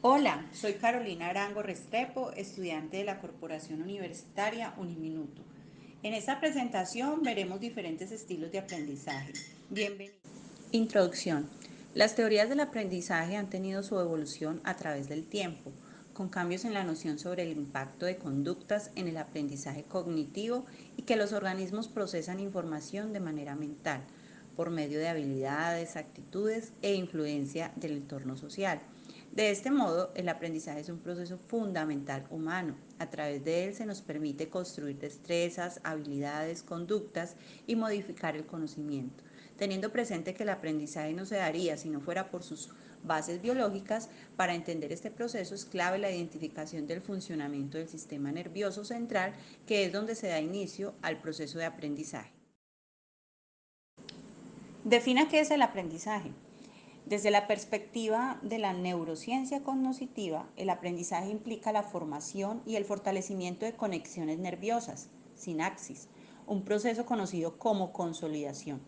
Hola, soy Carolina Arango Restrepo, estudiante de la Corporación Universitaria Uniminuto. En esta presentación veremos diferentes estilos de aprendizaje. Bienvenido. Introducción. Las teorías del aprendizaje han tenido su evolución a través del tiempo, con cambios en la noción sobre el impacto de conductas en el aprendizaje cognitivo y que los organismos procesan información de manera mental, por medio de habilidades, actitudes e influencia del entorno social. De este modo, el aprendizaje es un proceso fundamental humano. A través de él se nos permite construir destrezas, habilidades, conductas y modificar el conocimiento. Teniendo presente que el aprendizaje no se daría si no fuera por sus bases biológicas, para entender este proceso es clave la identificación del funcionamiento del sistema nervioso central, que es donde se da inicio al proceso de aprendizaje. Defina qué es el aprendizaje. Desde la perspectiva de la neurociencia cognitiva, el aprendizaje implica la formación y el fortalecimiento de conexiones nerviosas, sinapsis, un proceso conocido como consolidación.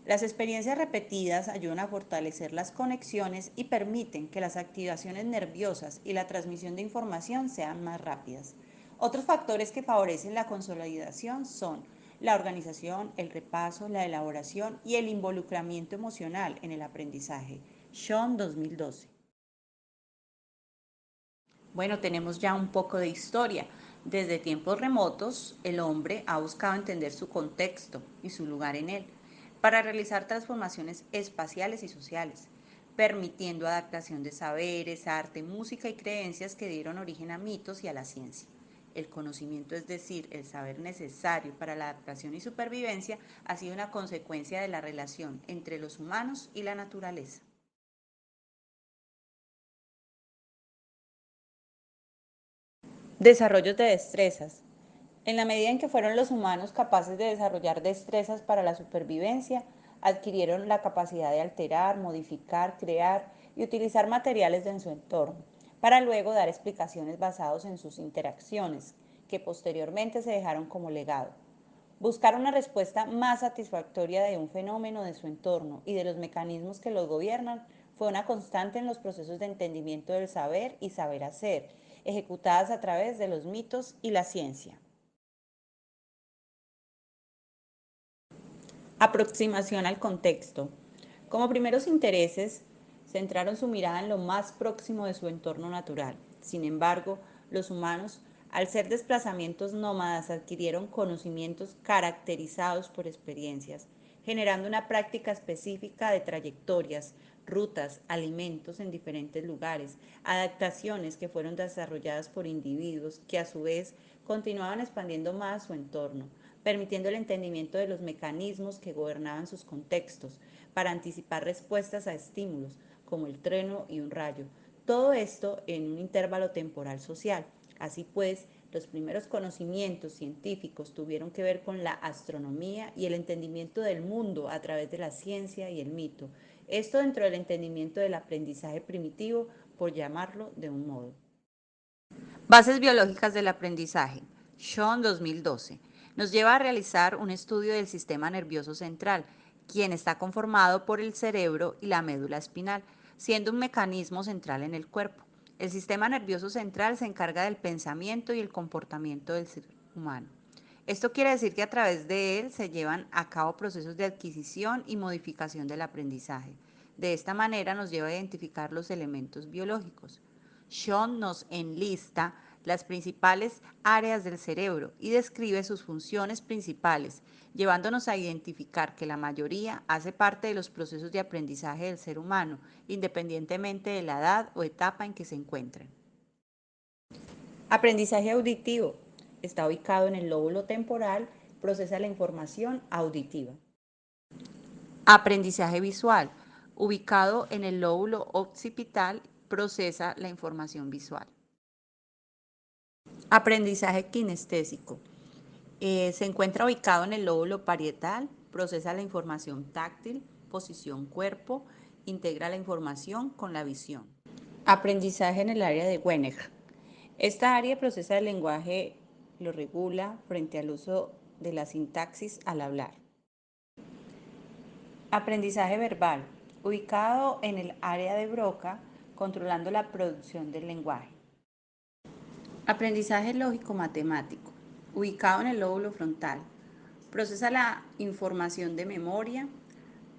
Las experiencias repetidas ayudan a fortalecer las conexiones y permiten que las activaciones nerviosas y la transmisión de información sean más rápidas. Otros factores que favorecen la consolidación son la organización, el repaso, la elaboración y el involucramiento emocional en el aprendizaje. Sean 2012. Bueno, tenemos ya un poco de historia. Desde tiempos remotos, el hombre ha buscado entender su contexto y su lugar en él para realizar transformaciones espaciales y sociales, permitiendo adaptación de saberes, arte, música y creencias que dieron origen a mitos y a la ciencia. El conocimiento, es decir, el saber necesario para la adaptación y supervivencia, ha sido una consecuencia de la relación entre los humanos y la naturaleza. Desarrollos de destrezas. En la medida en que fueron los humanos capaces de desarrollar destrezas para la supervivencia, adquirieron la capacidad de alterar, modificar, crear y utilizar materiales en su entorno, para luego dar explicaciones basadas en sus interacciones, que posteriormente se dejaron como legado. Buscar una respuesta más satisfactoria de un fenómeno de su entorno y de los mecanismos que los gobiernan fue una constante en los procesos de entendimiento del saber y saber hacer, ejecutadas a través de los mitos y la ciencia. Aproximación al contexto. Como primeros intereses, centraron su mirada en lo más próximo de su entorno natural. Sin embargo, los humanos, al ser desplazamientos nómadas, adquirieron conocimientos caracterizados por experiencias, generando una práctica específica de trayectorias, rutas, alimentos en diferentes lugares, adaptaciones que fueron desarrolladas por individuos que a su vez continuaban expandiendo más su entorno, permitiendo el entendimiento de los mecanismos que gobernaban sus contextos para anticipar respuestas a estímulos como el trueno y un rayo. Todo esto en un intervalo temporal social. Así pues, los primeros conocimientos científicos tuvieron que ver con la astronomía y el entendimiento del mundo a través de la ciencia y el mito. Esto dentro del entendimiento del aprendizaje primitivo, por llamarlo de un modo. Bases biológicas del aprendizaje. Sean 2012. Nos lleva a realizar un estudio del sistema nervioso central, quien está conformado por el cerebro y la médula espinal, siendo un mecanismo central en el cuerpo. El sistema nervioso central se encarga del pensamiento y el comportamiento del ser humano. Esto quiere decir que a través de él se llevan a cabo procesos de adquisición y modificación del aprendizaje. De esta manera nos lleva a identificar los elementos biológicos. Sean nos enlista las principales áreas del cerebro y describe sus funciones principales, llevándonos a identificar que la mayoría hace parte de los procesos de aprendizaje del ser humano, independientemente de la edad o etapa en que se encuentren. Aprendizaje auditivo. Está ubicado en el lóbulo temporal, procesa la información auditiva. Aprendizaje visual. Ubicado en el lóbulo occipital, procesa la información visual. Aprendizaje kinestésico. Se encuentra ubicado en el lóbulo parietal, procesa la información táctil, posición cuerpo, integra la información con la visión. Aprendizaje en el área de Werner. Esta área procesa el lenguaje, lo regula frente al uso de la sintaxis al hablar. Aprendizaje verbal. Ubicado en el área de Broca, controlando la producción del lenguaje. Aprendizaje lógico-matemático, ubicado en el lóbulo frontal. Procesa la información de memoria,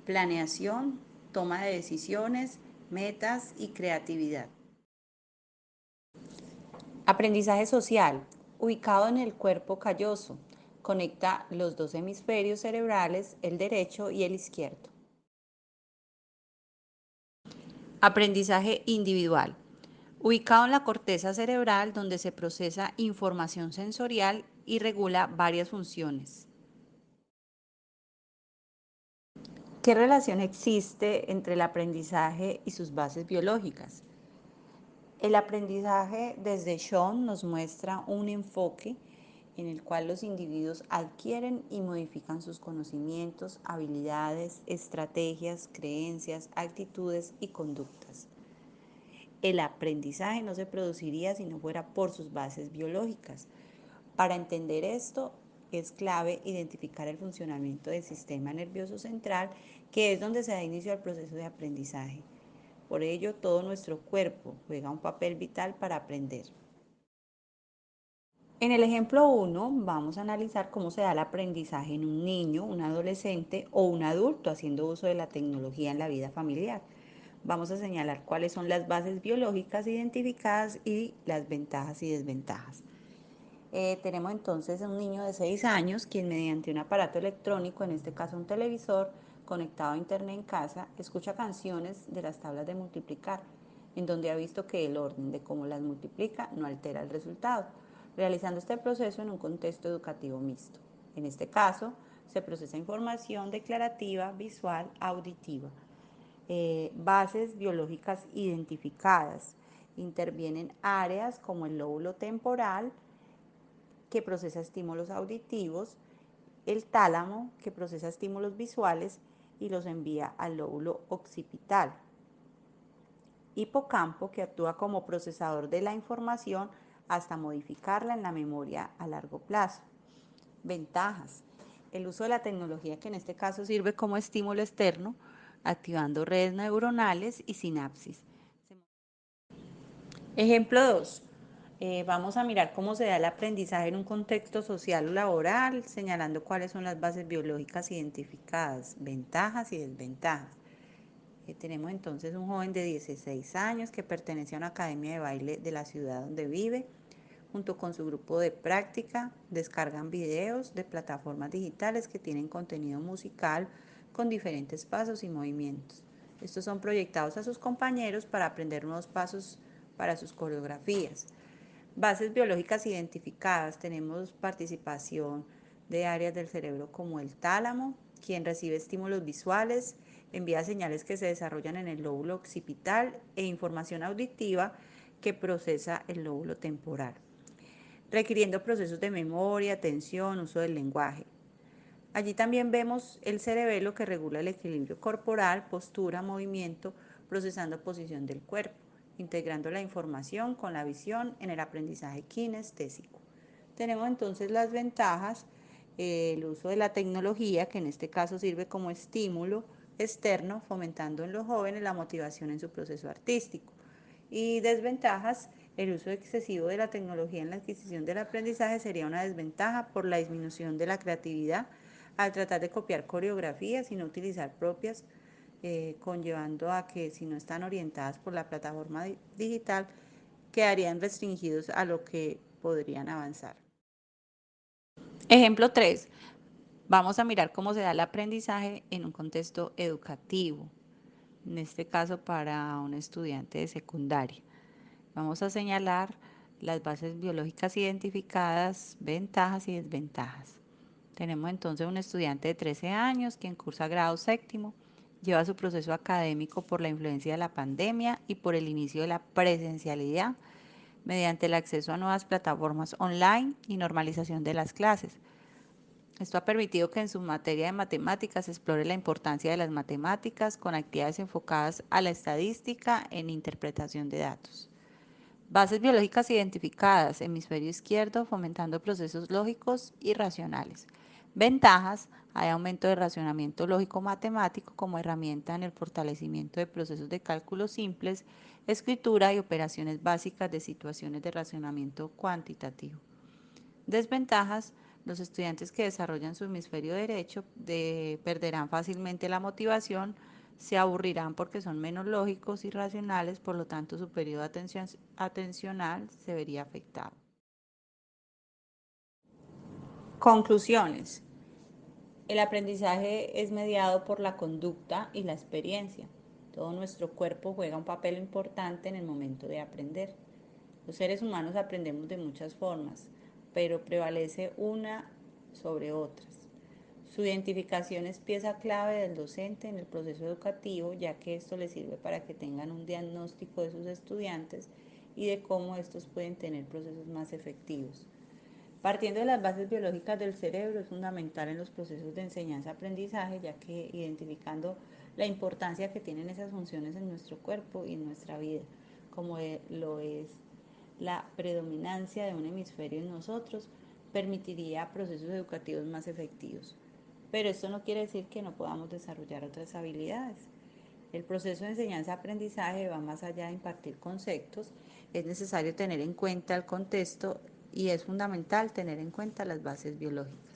planeación, toma de decisiones, metas y creatividad. Aprendizaje social, ubicado en el cuerpo calloso. Conecta los dos hemisferios cerebrales, el derecho y el izquierdo. Aprendizaje individual, ubicado en la corteza cerebral donde se procesa información sensorial y regula varias funciones. ¿Qué relación existe entre el aprendizaje y sus bases biológicas? El aprendizaje desde Schoen nos muestra un enfoque en el cual los individuos adquieren y modifican sus conocimientos, habilidades, estrategias, creencias, actitudes y conductas. El aprendizaje no se produciría si no fuera por sus bases biológicas. Para entender esto, es clave identificar el funcionamiento del sistema nervioso central, que es donde se da inicio al proceso de aprendizaje. Por ello, todo nuestro cuerpo juega un papel vital para aprender. En el ejemplo 1 vamos a analizar cómo se da el aprendizaje en un niño, un adolescente o un adulto haciendo uso de la tecnología en la vida familiar. Vamos a señalar cuáles son las bases biológicas identificadas y las ventajas y desventajas. Tenemos entonces a un niño de 6 años quien mediante un aparato electrónico, en este caso un televisor, conectado a internet en casa, escucha canciones de las tablas de multiplicar, en donde ha visto que el orden de cómo las multiplica no altera el resultado, realizando este proceso en un contexto educativo mixto. En este caso, se procesa información declarativa, visual, auditiva. Bases biológicas identificadas. Intervienen áreas como el lóbulo temporal, que procesa estímulos auditivos, el tálamo, que procesa estímulos visuales y los envía al lóbulo occipital, hipocampo, que actúa como procesador de la información hasta modificarla en la memoria a largo plazo. Ventajas. El uso de la tecnología, que en este caso sirve como estímulo externo, activando redes neuronales y sinapsis. Ejemplo 2. Vamos a mirar cómo se da el aprendizaje en un contexto social o laboral, señalando cuáles son las bases biológicas identificadas, ventajas y desventajas. Tenemos entonces un joven de 16 años que pertenece a una academia de baile de la ciudad donde vive. Junto con su grupo de práctica, descargan videos de plataformas digitales que tienen contenido musical con diferentes pasos y movimientos. Estos son proyectados a sus compañeros para aprender nuevos pasos para sus coreografías. Bases biológicas identificadas. Tenemos participación de áreas del cerebro como el tálamo, quien recibe estímulos visuales, envía señales que se desarrollan en el lóbulo occipital e información auditiva que procesa el lóbulo temporal, requiriendo procesos de memoria, atención, uso del lenguaje. Allí también vemos el cerebelo, que regula el equilibrio corporal, postura, movimiento, procesando posición del cuerpo, integrando la información con la visión en el aprendizaje kinestésico. Tenemos entonces las ventajas, el uso de la tecnología, que en este caso sirve como estímulo externo, fomentando en los jóvenes la motivación en su proceso artístico. Y desventajas, el uso excesivo de la tecnología en la adquisición del aprendizaje sería una desventaja por la disminución de la creatividad al tratar de copiar coreografías y no utilizar propias, conllevando a que, si no están orientadas por la plataforma digital, quedarían restringidos a lo que podrían avanzar. Ejemplo 3. Vamos a mirar cómo se da el aprendizaje en un contexto educativo, en este caso para un estudiante de secundaria. Vamos a señalar las bases biológicas identificadas, ventajas y desventajas. Tenemos entonces un estudiante de 13 años quien cursa grado séptimo, lleva su proceso académico por la influencia de la pandemia y por el inicio de la presencialidad mediante el acceso a nuevas plataformas online y normalización de las clases. Esto ha permitido que en su materia de matemáticas se explore la importancia de las matemáticas con actividades enfocadas a la estadística en interpretación de datos. Bases biológicas identificadas, hemisferio izquierdo, fomentando procesos lógicos y racionales. Ventajas: hay aumento de razonamiento lógico-matemático como herramienta en el fortalecimiento de procesos de cálculo simples, escritura y operaciones básicas de situaciones de razonamiento cuantitativo. Desventajas: los estudiantes que desarrollan su hemisferio derecho perderán fácilmente la motivación, se aburrirán porque son menos lógicos y racionales, por lo tanto su periodo atencional se vería afectado. Conclusiones. El aprendizaje es mediado por la conducta y la experiencia. Todo nuestro cuerpo juega un papel importante en el momento de aprender. Los seres humanos aprendemos de muchas formas, pero prevalece una sobre otras. Su identificación es pieza clave del docente en el proceso educativo, ya que esto les sirve para que tengan un diagnóstico de sus estudiantes y de cómo estos pueden tener procesos más efectivos. Partiendo de las bases biológicas del cerebro, es fundamental en los procesos de enseñanza-aprendizaje, ya que identificando la importancia que tienen esas funciones en nuestro cuerpo y en nuestra vida, como lo es la predominancia de un hemisferio en nosotros, permitiría procesos educativos más efectivos. Pero esto no quiere decir que no podamos desarrollar otras habilidades. El proceso de enseñanza-aprendizaje va más allá de impartir conceptos, es necesario tener en cuenta el contexto y es fundamental tener en cuenta las bases biológicas.